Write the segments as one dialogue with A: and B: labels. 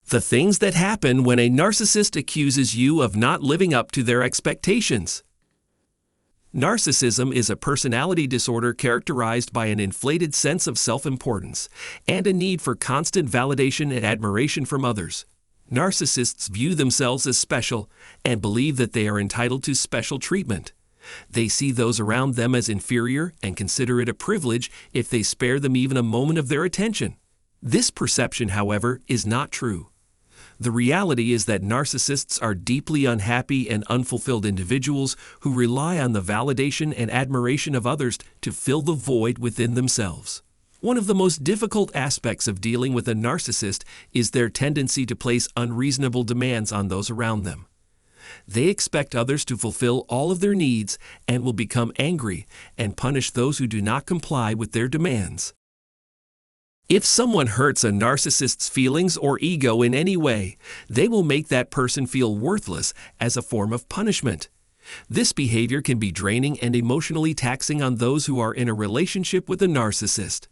A: The things that happen when a narcissist accuses you of not living up to their expectations. Narcissism is a personality disorder characterized by an inflated sense of self-importance and a need for constant validation and admiration from others. Narcissists view themselves as special and believe that they are entitled to special treatment. They see those around them as inferior and consider it a privilege if they spare them even a moment of their attention. This perception, however, is not true. The reality is that narcissists are deeply unhappy and unfulfilled individuals who rely on the validation and admiration of others to fill the void within themselves. One of the most difficult aspects of dealing with a narcissist is their tendency to place unreasonable demands on those around them. They expect others to fulfill all of their needs and will become angry and punish those who do not comply with their demands. If someone hurts a narcissist's feelings or ego in any way, they will make that person feel worthless as a form of punishment. This behavior can be draining and emotionally taxing on those who are in a relationship with a narcissist.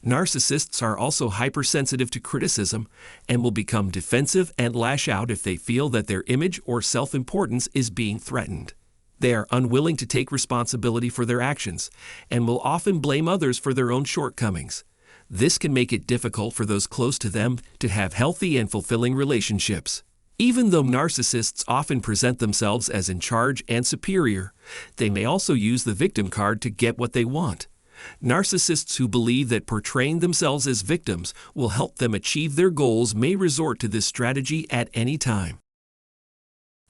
A: Narcissists are also hypersensitive to criticism and will become defensive and lash out if they feel that their image or self-importance is being threatened. They are unwilling to take responsibility for their actions and will often blame others for their own shortcomings. This can make it difficult for those close to them to have healthy and fulfilling relationships. Even though narcissists often present themselves as in charge and superior, they may also use the victim card to get what they want. Narcissists who believe that portraying themselves as victims will help them achieve their goals may resort to this strategy at any time.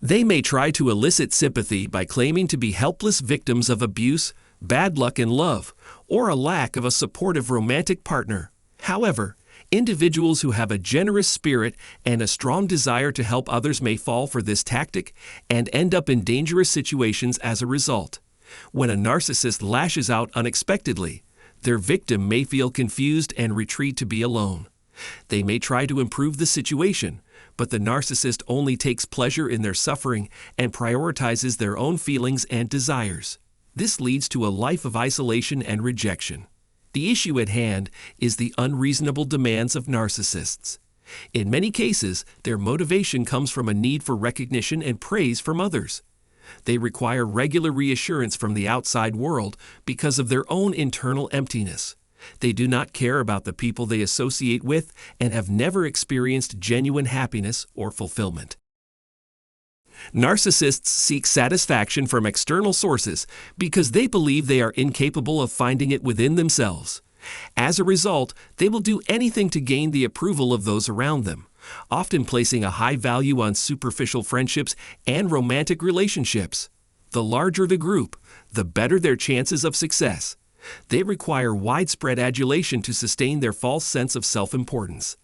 A: They may try to elicit sympathy by claiming to be helpless victims of abuse, bad luck in love, or a lack of a supportive romantic partner. However, individuals who have a generous spirit and a strong desire to help others may fall for this tactic and end up in dangerous situations as a result. When a narcissist lashes out unexpectedly, their victim may feel confused and retreat to be alone. They may try to improve the situation, but the narcissist only takes pleasure in their suffering and prioritizes their own feelings and desires. This leads to a life of isolation and rejection. The issue at hand is the unreasonable demands of narcissists. In many cases, their motivation comes from a need for recognition and praise from others. They require regular reassurance from the outside world because of their own internal emptiness. They do not care about the people they associate with and have never experienced genuine happiness or fulfillment. Narcissists seek satisfaction from external sources because they believe they are incapable of finding it within themselves. As a result, they will do anything to gain the approval of those around them, often placing a high value on superficial friendships and romantic relationships. The larger the group, the better their chances of success. They require widespread adulation to sustain their false sense of self-importance.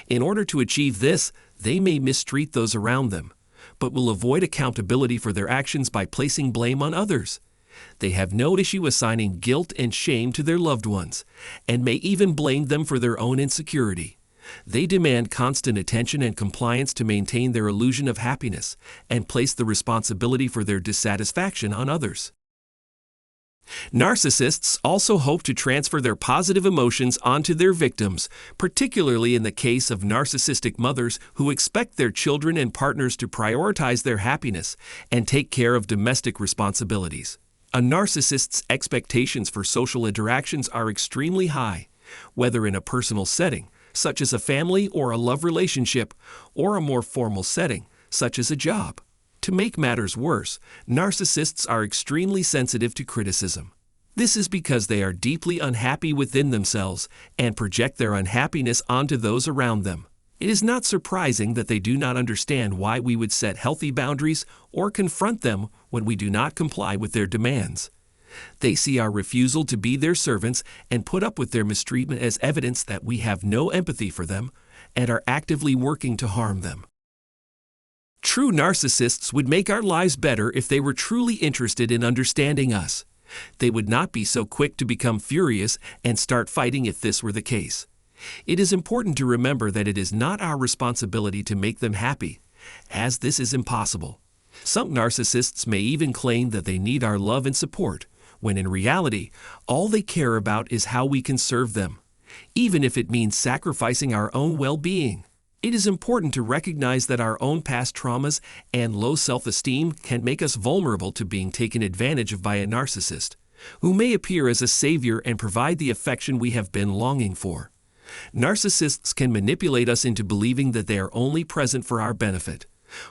A: In order to achieve this, they may mistreat those around them, but will avoid accountability for their actions by placing blame on others. They have no issue assigning guilt and shame to their loved ones, and may even blame them for their own insecurity. They demand constant attention and compliance to maintain their illusion of happiness, and place the responsibility for their dissatisfaction on others. Narcissists also hope to transfer their positive emotions onto their victims, particularly in the case of narcissistic mothers who expect their children and partners to prioritize their happiness and take care of domestic responsibilities. A narcissist's expectations for social interactions are extremely high, whether in a personal setting, such as a family or a love relationship, or a more formal setting, such as a job. To make matters worse, narcissists are extremely sensitive to criticism. This is because they are deeply unhappy within themselves and project their unhappiness onto those around them. It is not surprising that they do not understand why we would set healthy boundaries or confront them when we do not comply with their demands. They see our refusal to be their servants and put up with their mistreatment as evidence that we have no empathy for them and are actively working to harm them. True narcissists would make our lives better if they were truly interested in understanding us. They would not be so quick to become furious and start fighting if this were the case. It is important to remember that it is not our responsibility to make them happy, as this is impossible. Some narcissists may even claim that they need our love and support, when in reality, all they care about is how we can serve them, even if it means sacrificing our own well-being. It is important to recognize that our own past traumas and low self-esteem can make us vulnerable to being taken advantage of by a narcissist, who may appear as a savior and provide the affection we have been longing for. Narcissists can manipulate us into believing that they are only present for our benefit.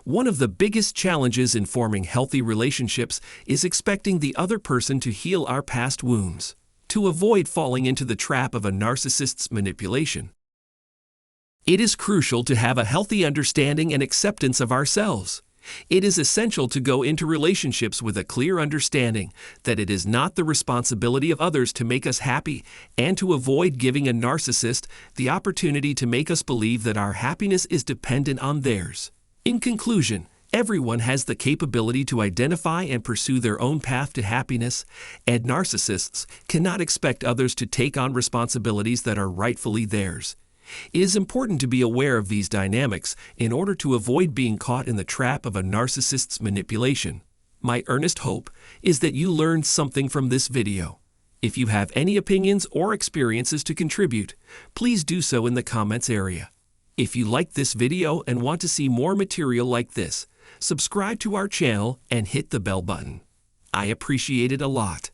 A: One of the biggest challenges in forming healthy relationships is expecting the other person to heal our past wounds, to avoid falling into the trap of a narcissist's manipulation. It is crucial to have a healthy understanding and acceptance of ourselves. It is essential to go into relationships with a clear understanding that it is not the responsibility of others to make us happy, and to avoid giving a narcissist the opportunity to make us believe that our happiness is dependent on theirs. In conclusion, everyone has the capability to identify and pursue their own path to happiness, and narcissists cannot expect others to take on responsibilities that are rightfully theirs. It is important to be aware of these dynamics in order to avoid being caught in the trap of a narcissist's manipulation. My earnest hope is that you learned something from this video. If you have any opinions or experiences to contribute, please do so in the comments area. If you liked this video and want to see more material like this, subscribe to our channel and hit the bell button. I appreciate it a lot.